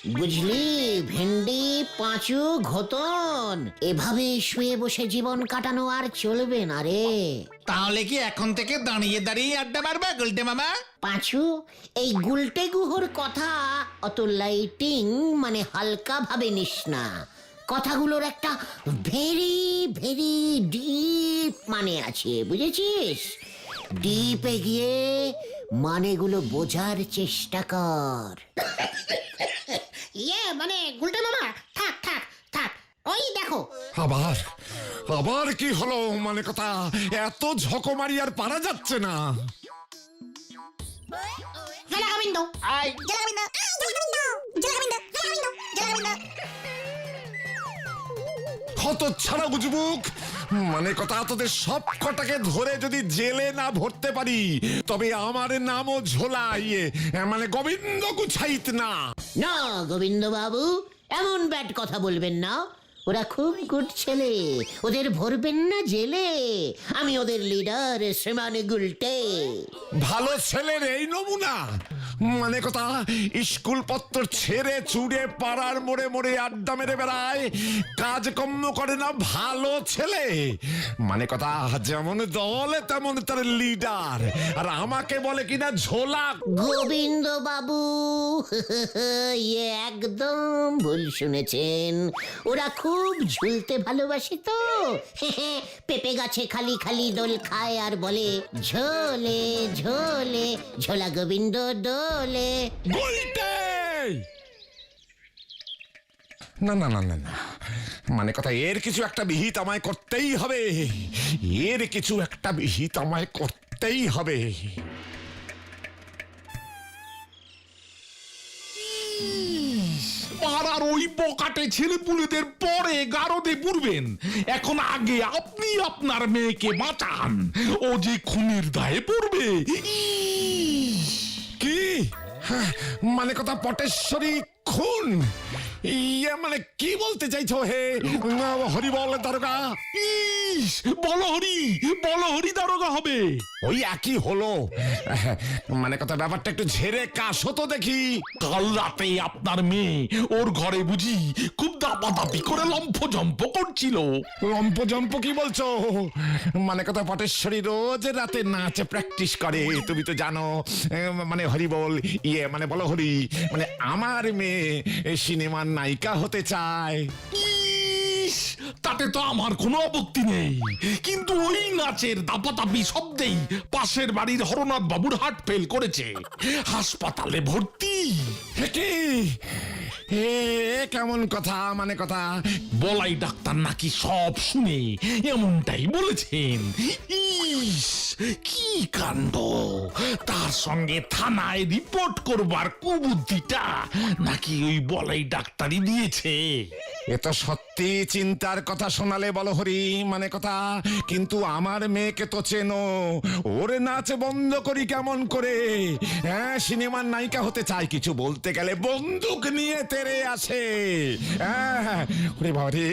বুঝলি, ভেন্ডি, পাঁচু, ঘোতন এভাবে শুয়ে বসে জীবন কাটানো আর চলবে না রে। তাহলে কি এখন থেকে দাঁড়িয়ে দাঁড়িয়ে আড্ডা মারবে গুলটে মামা? পাঁচু, এই গুলটে গুহর কথা অত লাইটিং মানে হালকা ভাবে নিস না। কথাগুলোর একটা ভেরি ভেরি ডিপ মানে আছে, বুঝেছিস? ডিপে গিয়ে মানেগুলো বোঝার চেষ্টা কর। মানে গুলটে মামা, থাক থাক থাক, ওই দেখো। আবার আবার কি হলো? মানে কথা, এত ঝকমারি আর পারা যাচ্ছে না। জেলা গোবিন্দ, কত ছাড়া বুঝবুক, মানে কথা, তোদের সব কটাকে ধরে যদি জেলে না ভরতে পারি তবে আমার নামও ঝোলা, মানে গোবিন্দ গুছাইত না। না গোবিন্দ বাবু, এমন ব্যাড কথা বলবেন না। ওরা খুব গুড ছেলে, ওদের ভরবেন না জেলে। আমি ওদের লিডার শ্রীমান গুলটে। ভালো ছেলের এই নমুনা, মানে কথা, স্কুল পত্র ছেড়ে চুড়ে পাড়ার মোড়ে মোড়ে আড্ডা মেরে বেড়ায়, কাজকর্ম করে না, ভালো ছেলে। মানে কথা, যেমন দল তেমন তার লিডার, আর আমাকে বলে কিনা ঝোলা। গোবিন্দ বাবু একদম ভুল শুনেছেন। ওরা খুব ঝুলতে ভালোবাসে তো। পেঁপে গাছে খালি খালি দোল খায় আর বলে ঝোলে ঝোলে ঝোলা গোবিন্দ দোলে। গুলটে! না না না না না, মানে কথা, এর কিছু একটা বিহিত আমায় করতেই হবে। এর কিছু একটা বিহিত আমায় করতেই হবে। পাড়ার ওই বকাটে ছেলেপুলেদের পরে গারদে পুরবেন, এখন আগে আপনি আপনার মেয়েকে বাঁচান, ও যে খুনের দায়ে পড়বে। কি? হ্যাঁ, মানে কথা, পটেশ্বরী খুন? মানে কি বলতে চাইছো হে হরিবল দারোগা? ইস, বলহরি দারোগা হবে। ওই একই হলো। মানে কথা, ব্যাপারটা একটু ঝেড়ে কাশো তো দেখি। কাল রাতে আপনার মেয়ে ওর ঘরে বুঝি খুব দাপাদাপি করে লম্ফজম্প করছিল। লম্পজম্প কি বলছো? মানে কথা, পটেশ্বরী রোজ রাতে নাচে প্র্যাকটিস করে, তুমি তো জানো। মানে হরিবল, মানে বলো হরি, মানে আমার মেয়ে সিনেমার নায়িকা হতে চায়। ইস, তাতে তো আমার কোনো আপত্তি নেই, কিন্তু ওই নাচের দাপাদাপি শব্দেই পাশের বাড়ির হরনাথ বাবুর হার্ট ফেল করেছে, হাসপাতালে ভর্তি। কি কেমন কথা? মানে কথা, বলাই ডাক্তার নাকি সব শুনে এমনটাই বলেছেন। ইস, কি কাণ্ড! তার সঙ্গে থানায় রিপোর্ট করবার কুবুদ্ধিটা নাকি ওই বলাই ডাক্তারই দিয়েছে। এ তো সত্যি চিন্তার কথা শোনালে বলো হরি। মানে কথা, কিন্তু আমার মেয়েকে তো চেনো, ওর নাচ বন্ধ করি কেমন করে? হ্যাঁ, সিনেমার নায়িকা হতে চায়, কিছু বলতে গেলে বন্দুক নিয়ে তেড়ে আসে। হ্যাঁ, ওরে বাবা রে।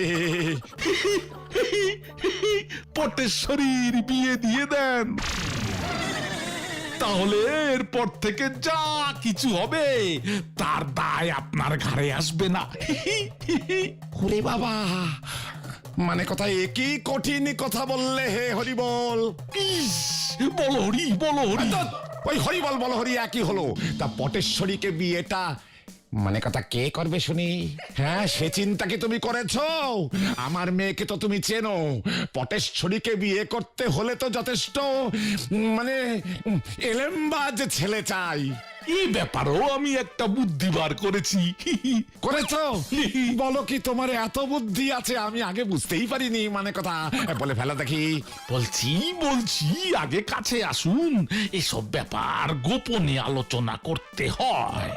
পটেশ্বরীর বিয়ে দিয়ে দেন, তাহলে এরপর থেকে যা কিছু হবে তার দায় আপনার ঘাড়ে আসবে না। ওরে বাবা, মানে কথা, একই কঠিন কথা বললে হে হরিবল। ইস, বলো হরি, বলো হরি। ওই হরিবল বলো হরি একই হলো। তা পটেশ্বরীকে বিয়েটা মানে কথা কে করবে শুনি? হ্যাঁ, সে চিন্তা কি তুমি করেছো? আমার মেয়েকে তো তুমি চেনো, পটেশ্বরীকে বিয়ে করতে হলে তো যথেষ্ট মানে এলেমবাজ ছেলে চাই। এই ব্যাপারেও আমি একটা বুদ্ধি বার করেছি। করেছো? বলো কি, তোমার এত বুদ্ধি আছে, আমি আগে বুঝতেই পারিনি। মানে কথা, বলে ফেলা দেখি। বলছি আগে কাছে আসুন, এসব ব্যাপার গোপনে আলোচনা করতে হয়।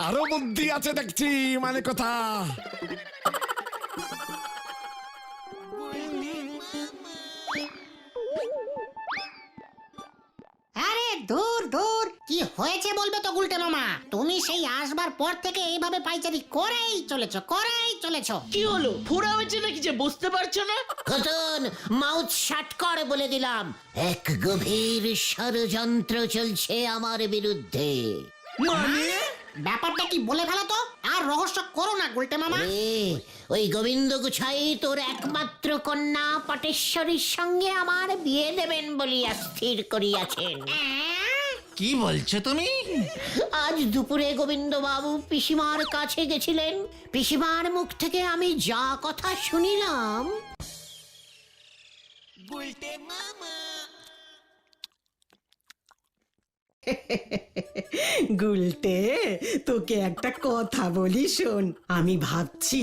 আরো বুদ্ধি আছে দেখছি। মানে কথা, আরে দূর দূর কি হয়েছে বলবে তো গুলটে মামা, তুমি সেই আসবার পর থেকে এইভাবে পাইচারি করেই চলেছো। কি হলো, ফোড়া হয়েছে নাকি যে বুঝতে পারছো না? খতন, মাউথ শাট কর বলে দিলাম। এক গভীর ষড়যন্ত্র চলছে আমার বিরুদ্ধে। মানে ব্যাপারটা কি বলে ফেলো তো, আর রহস্য করো না গুলটে মামা। ওই গোবিন্দ গুছাই তোর একমাত্র কন্যা পটেশ্বরীর সঙ্গে আমার বিয়ে দেবেন বলিয়া স্থির করিয়াছেন। কি বলছো তুমি? আজ দুপুরে গোবিন্দ বাবু পিসিমার কাছে গেছিলেন। পিসিমার মুখ থেকে আমি যা কথা শুনিলাম। গুলটে, তোকে একটা কথা বলি শোন। আমি ভাবছি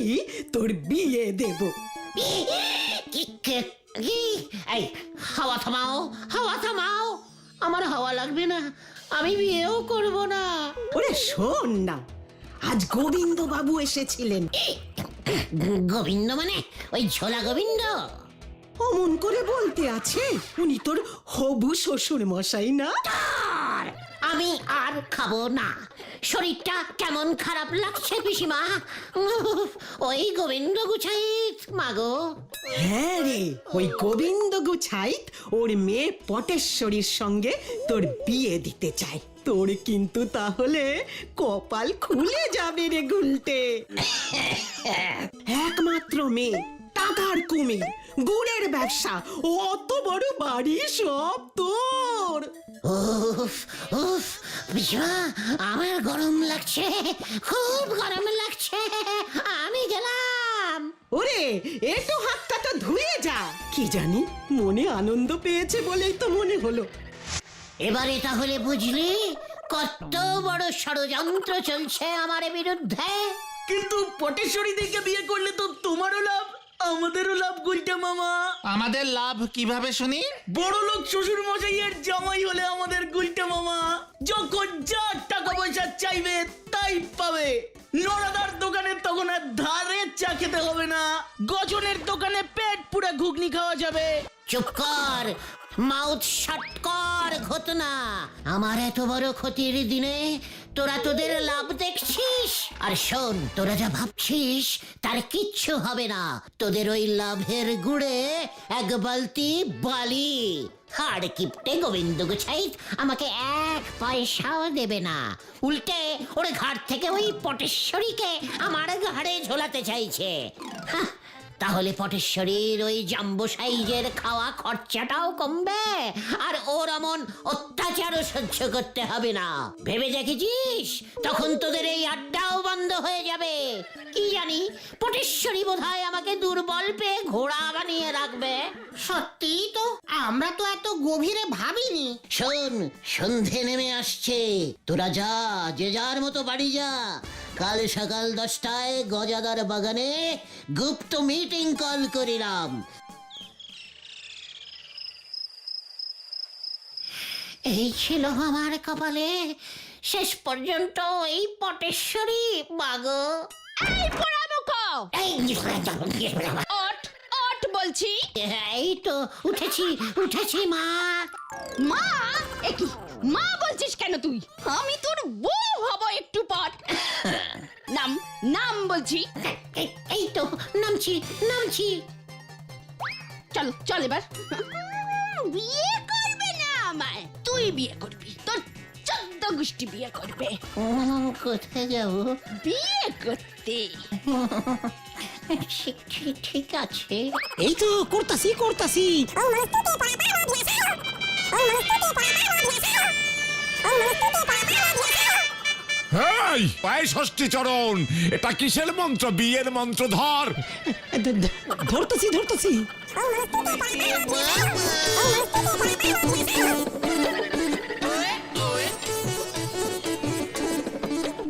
তোর বিয়ে দেব। এই হাওয়া থামাও। আমার হাওয়া লাগবে না, আমি বিয়েও করব না। ওরে শোন না, আজ গোবিন্দ বাবু এসেছিলেন। গোবিন্দ মানে ওই ঝোলা গোবিন্দ? অমন করে বলতে আছে, উনি তোর হবু শ্বশুর মশাই না? আমি আর খাবো না। শরীরটা কেমন খারাপ লাগছে পিসিমা। ওই গোবিন্দ গুছাইত মাগো। হ্যাঁ রে, ওই গোবিন্দ গুছাইত ওর মেয়ে পটেশ্বরীর সঙ্গে তোর বিয়ে দিতে চায়। তোর কিন্তু তাহলে কপাল খুলে যাবে রে গুলটে। একমাত্র মেয়ে, টাকার কুমির, গুড়ের ব্যবসা, ও অত বড় বাড়ি সব তোর। উফ উফ পিসিমা, আমার গরম লাগছে, খুব গরম লাগছে। আমি গেলাম। ওরে, একটু হাতটা তো ধুয়ে যা। কি জানি মনে আনন্দ পেয়েছে বলেই তো মনে হলো। এবারে তাহলে বুঝলি কত বড় ষড়যন্ত্র চলছে আমার বিরুদ্ধে। কিন্তু পটেশ্বরী দিকে বিয়ে করলে তো তোমারও লাভ, আমাদেরও লাভ গুলটে মামা। আমাদের লাভ কিভাবে শুনি? বড় লোক শ্বশুর মশাইয়ের জামাই হলে আমাদের গুলটে মামা যখন যা টাকা পয়সা চাইবে তাই পাবে। নড়াদার দোকানে তখন আর ধারে চা খেতে হবে না, গজনের দোকানে পেট পুরা ঘুগনি খাওয়া যাবে। চুপ কর, মাউথ শাট কর ঘটনা। আমার এত বড় ক্ষতির দিনে তোরা তোদের লাভ দেখছিস। আর শোন, তোরা যা ভাবছিস তার কিচ্ছু হবে না। তোদের ওই লাভের গুড়ে এক বালতি বালি। হাড় কিপটে গোবিন্দ গুছাইত আমাকে এক পয়সাও দেবে না। উল্টে ওর ঘাট থেকে ওই পটেশ্বরীকে আমার ঘাড়ে ঝোলাতে চাইছে। হাহ, তাহলে পটেশ্বরীর ওই জাম্বো সাইজের খাওয়া খরচাটাও কমবে, আর ওর অমন অত্যাচারও সহ্য করতে হবে না। ভেবে দেখেছিস? তখন তোদের এই আড্ডাও বন্ধ হয়ে যাবে। কি জানি, পটেশ্বরী বোধহয় আমাকে দুর্বল পেয়ে ঘোড়া বানিয়ে রাখবে। সত্যি তো, আমরা তো এত গভীরে ভাবিনি। শোন, সন্ধে নেমে আসছে, তোরা যা, যে যার মতো বাড়ি যা। কাল সকাল 10টায় গজাদার বাগানে গুপ্ত মিটিং কল করিলাম। এই ছিল আমার কপালে, শেষ পর্যন্ত এই পটেশ্বরী মাগো। এই পোড়ামুখ, এই ওঠ ওঠ বলছি। এই তো উঠেছি মা। মা? একি মা বলছিস কেন তুই? আমি তোর বউ হব একটু পর। নাম নাম বলছি। এই তো নামছি। চল চল এবার। বিয়ে করবে না আমায়, তুই বিয়ে করবি, তোর 14 গোষ্ঠী বিয়ে করবে। কোথায় যাব? বিয়ে করতে। ঠিক আছে। এই তো করতাছি। হেই, পায়ে ষষ্ঠী চরণ, এটা কিসের মন্ত্র? বিয়ের মন্ত্র ধর। ধরতেছি।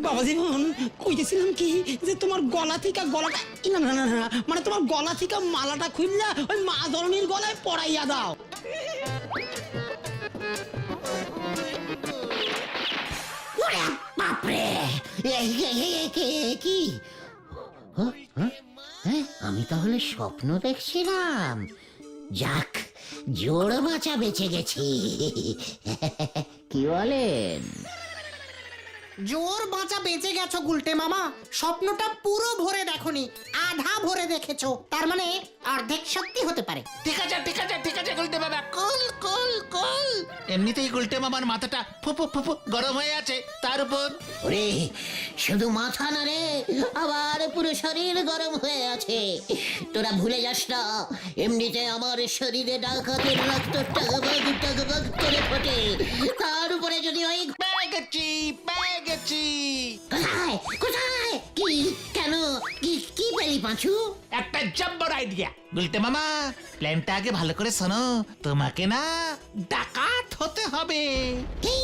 বাবা জীবন, কইতেছিলাম কি যে তোমার গলা থেকে গলাটা না, মানে তোমার গলা থেকে মালাটা খুললা ওই মা ধরনীর গলায় পরাইয়া দাও। বাপরে, কি? আমি তাহলে স্বপ্ন দেখছিলাম। যাক, জোড় মাচা বেঁচে গেছি। কি বলেন? জোর বাঁচা বেঁচে গেছো গুলটে মামা, স্বপ্নটা পুরো ভরে দেখোনি, আধা ভরে দেখেছো, তার মানে অর্ধেক সত্যি হতে পারে। ঠিক আছে ঠিক আছে ঠিক আছে গুলটে বাবা, কুল কুল কুল। এমনিতেই গুলটে মামার মাথাটা ফুপু ফুপু গরম হয়ে আছে, তার উপর ওরে শুধু মাথা না রে, আবার পুরো শরীর গরম হয়ে আছে। তোরা ভুলে যাস না, এমনিতে আমার শরীরে ডাকাতের রক্ত টগবগ টগবগ করে ফোটে, তার উপরে যদি ওই পেয়ে গেছি পেয়ে গেছি। কোথায় কোথায় কি কেন কি কি পেলি পাঁচু? একটা জব্বর আইডিয়া গুলটে মামা, প্ল্যানটা আগে ভালো করে শোনো। তোমাকে না ডাকাত হতে হবে। কি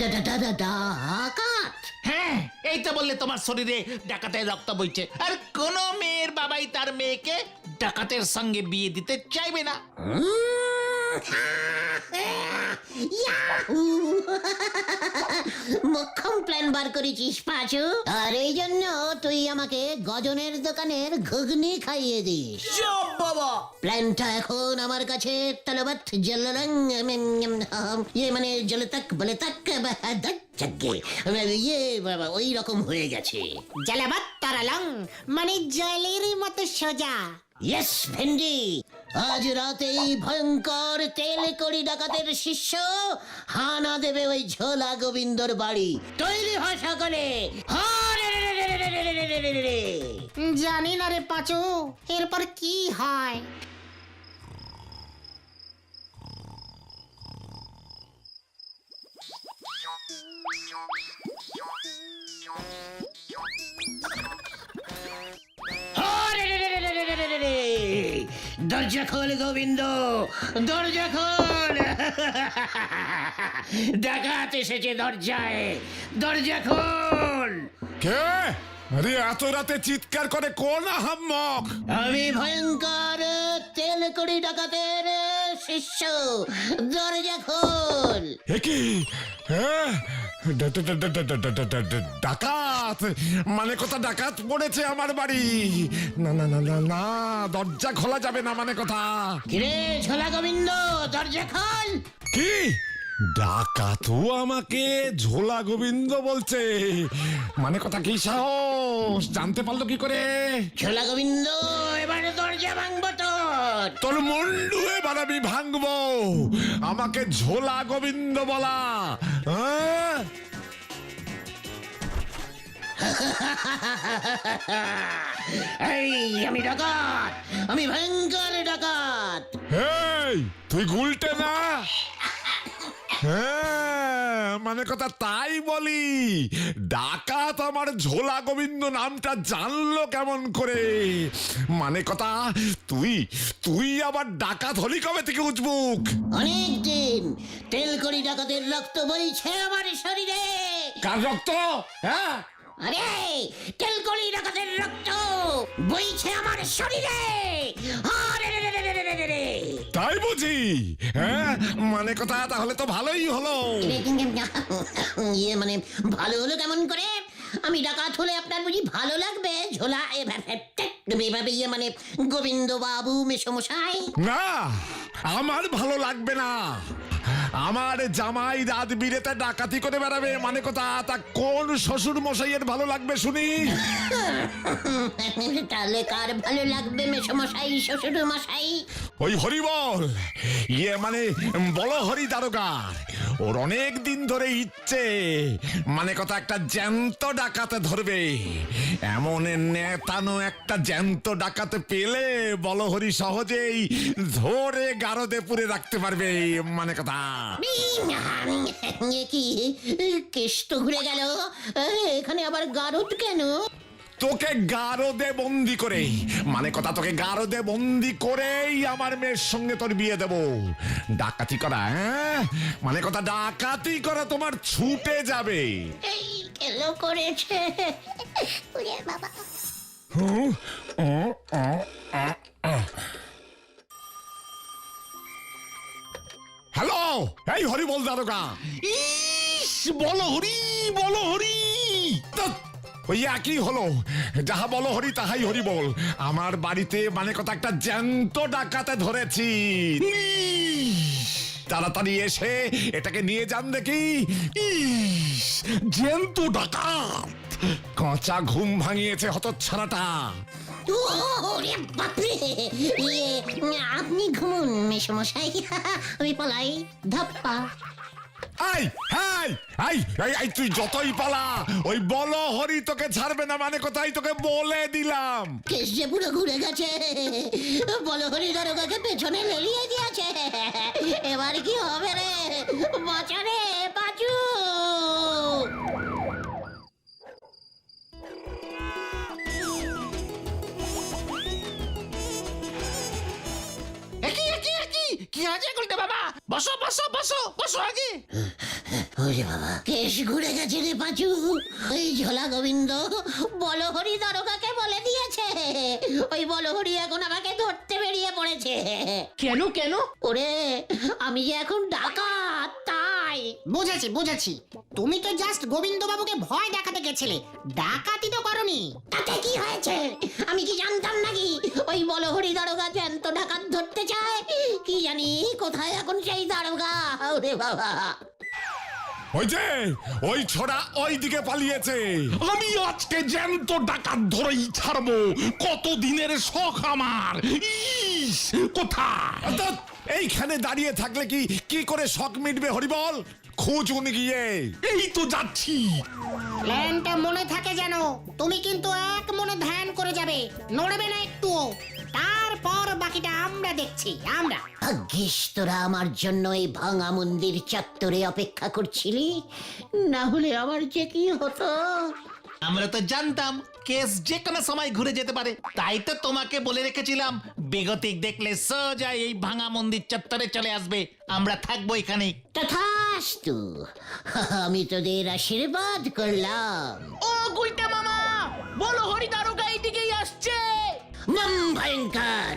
ডাকাত? হ্যাঁ, এই তো বললে তোমার শরীরে ডাকাতের রক্ত বইছে, আর কোন মেয়ের বাবাই তার মেয়েকে ডাকাতের সঙ্গে বিয়ে দিতে চাইবে না। মক্ষম প্ল্যান বার করেছিস পাঁচু, আর এই জন্য তুই আমাকে গজনের দোকানের ঘুগনি খাইয়ে দিস। চপ বাবা। প্ল্যানটা এখন আমার কাছে তলবৎ জলরং ইয়ে মানে জলতক বলতক ইয়ে বাবা ওই রকম হয়ে গেছে। জালাবাত তারালং মানে জলের মতো সোজা। ইয়েস ভেন্ডি, আজ রাতেই ভয়ঙ্কর তেল কড়ি ডাকাতের শিষ্য হানা দেবে ওই ঝোলা গোবিন্দর বাড়ি। তৈরি হয় সকলে। জানি না রে পাঁচু, এরপর কি হয়। দরজা খোল গোবিন্দ, দরজা খোল। ডাকাত এসেছে দরজায়, দরজা খোল। কে? আরে এত রাতে চিৎকার করে কোন আহাম্মক? আমি ভয়ঙ্কর তেল কড়ি ডাকাতের শিষ্য, দরজা খোল। কি ডাকাত? মানে কথা ডাকাত পড়েছে আমার বাড়ি? না না না না না, দরজা খোলা যাবে না, মানে কথা। কিরে ঝোলা গোবিন্দ, দরজা খোল। কি ডাকাতও আমাকে ঝোলা গোবিন্দ বলছে? মানে কথা কি সাহস? জানতে পারলো কি করে? ঝোলা গোবিন্দ এবারে দরজা ভাঙবো তোর। তোর মুন্ডু এবার আমি ভাঙবো। আমাকে ঝোলা গোবিন্দ বলা, হ্যাঁ? এই আমি ডাকাত, আমি ভয়ঙ্কর ডাকাত। এই তুই গুলটে না? হ্যাঁ, মানে কথা তাই বলি। ডাকাত আমার ঝোলা গোবিন্দ নামটা জানলো কেমন করে? মানে কথা তুই তুই আবার ডাকাত হলি কবে থেকে উজবুক? অনেকদিন। তেল কড়ি ডাকাতের রক্ত বইছে আমার শরীরে। কার রক্ত? হ্যাঁ, আরে তেল কড়ি ডাকাতের রক্ত বইছে আমার শরীরে। আরে রে রে রে রে রে রে রে। তাই বুঝি? হ্যাঁ, মানে কথা তাহলে তো ভালোই হলো। ইয়ে মানে ভালো হলো কেমন করে? আমি ডাকাত হলে আপনার বুঝি ভালো লাগবে ঝোলা? এভাবে ইয়ে মানে গোবিন্দ বাবু মেসমশাই। না, আমার ভালো লাগবে না। আমার জামাই রাত বিরেতে ডাকাতি করে বেড়াবে, মানে কথা তা কোন শ্বশুর মশাইয়ের ভালো লাগবে শুনি? তাহলে কার ভালো লাগবে মেসমশাই শ্বশুর মশাই? ওই হরিবল, ইয়ে মানে বলো হরি দারোগার, ওর অনেক দিন ধরে ইচ্ছে, মানে কথা একটা জ্যান্ত ডাকাতে ধরবে। এমন নেতানো একটা জ্যান্ত ডাকাতে পেলে বলো হরি সহজেই ধরে গারদে পুরে রাখতে পারবে, মানে কথা। কি কেষ্ট ঘুরে গেল, এখানে আবার গারদ কেন? তোকে গারদে বন্দি করে, মানে কথা তোকে গারদে বন্দি করেই আমার মেয়ের সঙ্গে তোর বিয়ে দেব। ডাকাতি করা, হ্যাঁ, মানে কথা ডাকাতি করা তোমার ছুটে যাবে। এই কেন করেছে বাবা? হ্যালো, এই হরিবল দারোগা। ইস, বলো হরি বলো হরি। ধ্যাৎ, ওই একই হলো, যাহা বলো হরি তাহাই হরি বল। আমার বাড়িতে মানে কথা একটা জ্যান্ত ডাকাতে ধরেছি। তাড়াতাড়ি এসে এটাকে নিয়ে যান দেখি। ইস, জ্যান্ত ডাকাত। কাঁচা ঘুম ভাঙিয়েছে হতচ্ছাড়াটা। ওরে বাপরে, আপনি ঘুমুন মেসমশাই, আমি পলাই। ধাপ্পা। I hi I I I, তুই যতই পালা ওই বলো হরি তোকে ছাড়বে না, মানে কোথায় তোকে বলে দিলাম। কেস যে পুরো ঘুরে গেছে, বলহরি দারোগাকে পেছনে লেলিয়ে দিয়েছে। এবার কি হবে রে? বাঁচারে বাঁচু। কি আছে গুলটে বাবা? বসো বসো বসো বসো আগে। ওরে বাবা, কেস ঘুরে গেছে রে পাঁচু। ওই ঝোলা গোবিন্দ বলহরি দারোগাকে বলে দিয়েছে। ওই বলহরি এখন আমাকে ধরতে বেরিয়ে পড়েছে। কেন কেন? ওরে, আমি যে এখন ডাকাত তাই। বুঝেছি বুঝেছি, তুমি তো জাস্ট গোবিন্দ বাবুকে ভয় দেখাতে গেছিলে, ডাকাতি তো করনি। তাতে কি হয়েছে? আমি কি জানতাম নাকি ওই বলহরি দারোগা জ্যান্ত ডাকাত ধরতে চায়? কি জানি কোথায় এখন সেই দারোগা। ওরে বাবা, ওই যে ওই ছোড়া ওই দিকে পালিয়েছে। আমি আজকে জ্যান্ত ডাকাত ধরেই ছাড়বো। কত দিনের শখ আমার। ইস, কোথায়? অর্থাৎ এইখানে দাঁড়িয়ে থাকলে কি কি করে শখ মিটবে হরিবল? খুঁজুন গিয়ে। এই তো যাচ্ছি। প্ল্যানটা মনে থাকে যেন, তুমি কিন্তু এক মনে ধ্যান করে যাবে, নড়বে না একটুও। তারপর বাকিটা আমরা দেখছি, আমরা। ভাগ্যিস তোরা আমার জন্য এই ভাঙা মন্দির চত্বরে অপেক্ষা করছিলি, না হলে আমার যে কি হতো। আমরা তো জানতাম কেস যে কোনো সময় ঘুরে যেতে পারে, তাই তো তোমাকে বলে রেখেছিলাম বেগতিক দেখলে সোজা এই ভাঙা মন্দির চত্বরে চলে আসবে, আমরা থাকবো এখানেই। তথাস্তু, আমি তোদের আশীর্বাদ করলাম। ও গুলটে মামা, বলো হরি দারোগা এইদিকেই আসছে। নম ভয়ঙ্কর।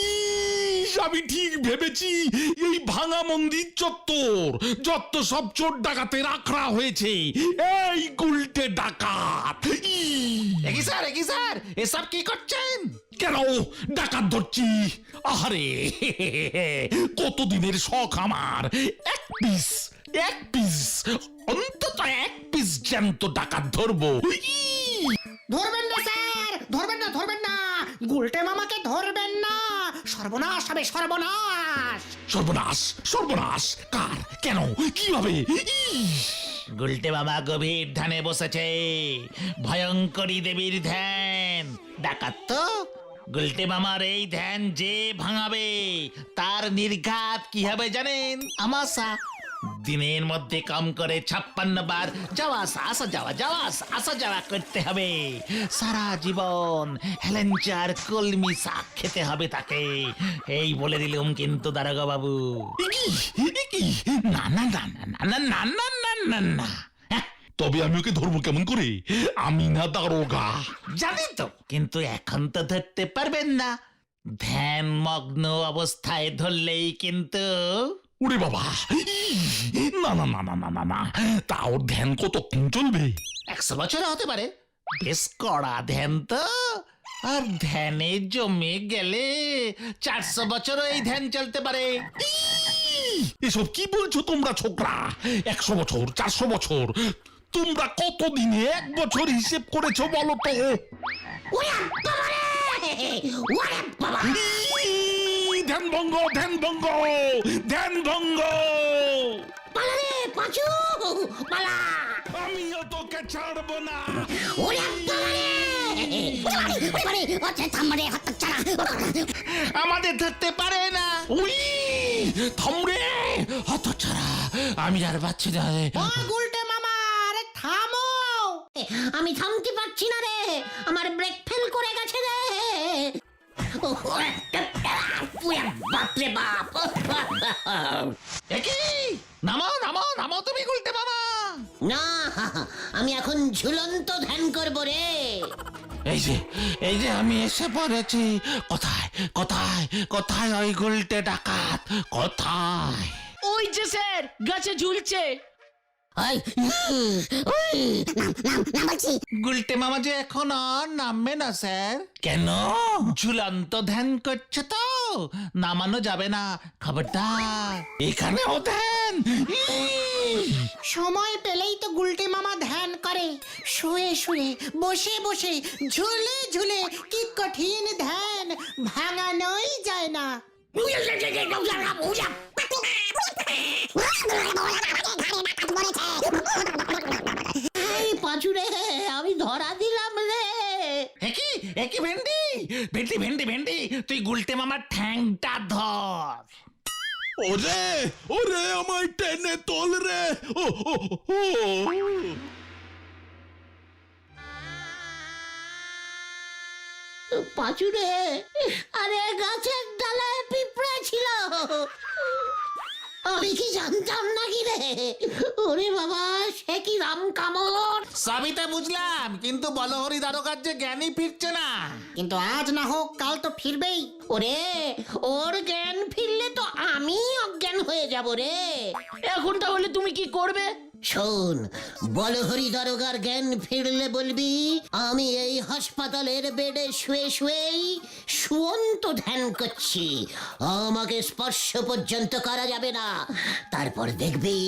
ইস, আমি ঠিক ভেবেছি এই ভাঙা মন্দির চত্বর যত সব চোর ডাকাতে রাখা হয়েছে এই গুলটে ডাকাত। একই স্যার এসব কি করছেন? কেন ডাকাত ধরছি? আরে কতদিনের শখ আমার। এক পিস অন্তত এক পিস জ্যান্ত ডাকাত ধরবো। ধরবেন না স্যার, ধরবেন না, গুলটে মামাকে ধরবেন না, সর্বনাশ হবে, সর্বনাশ। সর্বনাশ কার? কেন? কিভাবে? গুলটে বাবা গভীর ধ্যানে বসেছে, ভয়ঙ্করী দেবীর ধ্যান। ডাকাত তো গুলটে মামার এই ধ্যান যে ভাঙাবে তার নির্ঘাত কি হবে জানেন? আমাশা। দিনের মধ্যে কম করে 56 বার যাওয়া আসা যাওয়া করতে হবে। সারা জীবন হেলেঞ্চার কলমি শাক খেতে হবে তাকে। এই বলে দিলুম কিন্তু দারোগা বাবু। না। তবে আমি ওকে ধরবো কেমন করে? আমি না দারোগা। জানি তো, কিন্তু এখন তো ধরতে পারবেন না। ধ্যান মগ্ন অবস্থায় ধরলেই কিন্তু। ওরে বাবা, না, তা ওর ধ্যান কতক্ষণ চলবে? 100 বছর হতে পারে। বেশ কড়া ধ্যান তো, আর ধ্যানে জমে গেলে 400 বছরও এই ধ্যান চলতে পারে। এসব কি বলছো তোমরা ছোকরা? 100 বছর, 400 বছর, তোমরা কতদিনে 1 বছর হিসেব করেছো বলো তো? ওরে বাবা রে! ওরে বাবা! ধ্যান ভঙ্গ। পালা রে পাঁচু, পালা! আমিও তোকে ছাড়বো না। ওরে বাবা রে! ওরে থাম রে, হতচ্ছাড়া! আমাদের ধরতে পারে না। উই, থাম রে হতচ্ছাড়া, আমি আর পাচ্ছি না। ও গুলটে মামা, আরে থামো। আমি থামতে পারছি না রে, আমার ব্রেক ফেল করে গেছে রে। বাপরে বাপ! একই নামো তুমি গুলটে মামা। না, আমি এখন ঝুলন্ত ধ্যান করবো রে। এই যে আমি এসে পড়েছি। কোথায় ওই গুলটে ডাকাত? কোথায়? ওই যে স্যার, গাছে ঝুলছে। ওই, ওই, গুলটে মামা যে এখন আর নামবে না স্যার। কেন? ঝুলন্ত ধ্যান করছে তো, নামানো যাবে না, খবরদার। এখানেও ধ্যান। সময় পেলেই তো গুলটে মামা ধ্যান করে, শুয়ে শুয়ে, বসে বসে, ঝুলে ঝুলে, কি কঠিন ধ্যান, ভাঙানোই যায় না। এই পাঁচুরে, আমি ধরা দিলাম রে। একই একই ভেন্ডি ভেন্ডি ভেন্ডি ভেন্ডি, তুই গুলটে মামার ঠ্যাংটা ধর। ওরে ওরে আমায় টেনে তোল রে। ও ও ও পাঁচুরে, আরে গাছের ডালায় পিঁপড়া ছিল, আমি কি জানতাম নাকি রে? ওরে বাবা, সে কি রাম কামড়! সবই তো বুঝলাম, কিন্তু বলহরি দারোগার যে জ্ঞানই ফিরছে না। কিন্তু আজ না হোক কাল তো ফিরবেই। ওরে, ওর জ্ঞান ফিরলে তো আমি অজ্ঞান হয়ে যাব রে। এখন তাহলে তুমি কি করবে? শোন, বলহরি দারোগার জ্ঞান ফিরলে বলবি আমি এই হাসপাতালের বেডে শুয়ে শুয়েই শুয়ন্ত ধ্যান করছি, আমাকে স্পর্শ পর্যন্ত করা যাবে না। তারপর দেখবি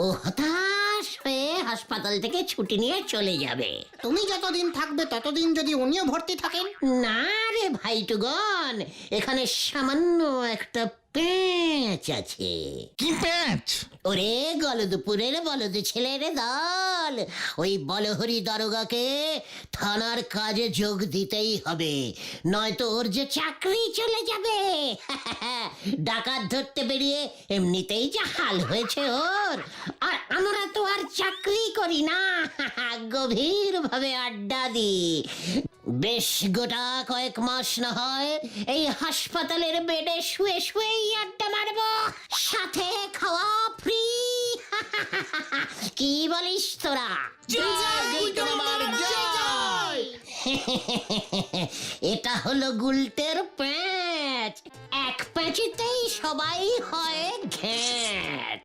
ও হতাশ হয়ে হাসপাতাল থেকে ছুটি নিয়ে চলে যাবে। তুমি যতদিন থাকবে ততদিন যদি উনিও ভর্তি থাকেন। না রে ভাইটুগন, এখানে সামান্য একটা পেঁচ আছে। কি প্যাঁচ? ওরে গলদপুরের বলদ ছেলের দল, ওই বলহরি দারোগাকে থানার কাজে যোগ দিতেই হবে, নয়তো ওর যে চাকরি চলে যাবে। ডাকাত ধরতে বেরিয়ে এমনিতেই যা হাল হয়েছে ওর, আর আমরা তো আর চাকরি করি না, গভীর ভাবে আড্ডা দিই। বেশ গোটা কয়েক মাস না হয় এই হাসপাতালের বেডে শুয়ে শুয়েই আড্ডা মারবো, সাথে খাওয়া ফ্রি। কি বলিস তোরা? এটা হলো গুলটের প্যাঁচ, এক প্যাঁচেতেই সবাই হয় ঘ্যাঁ।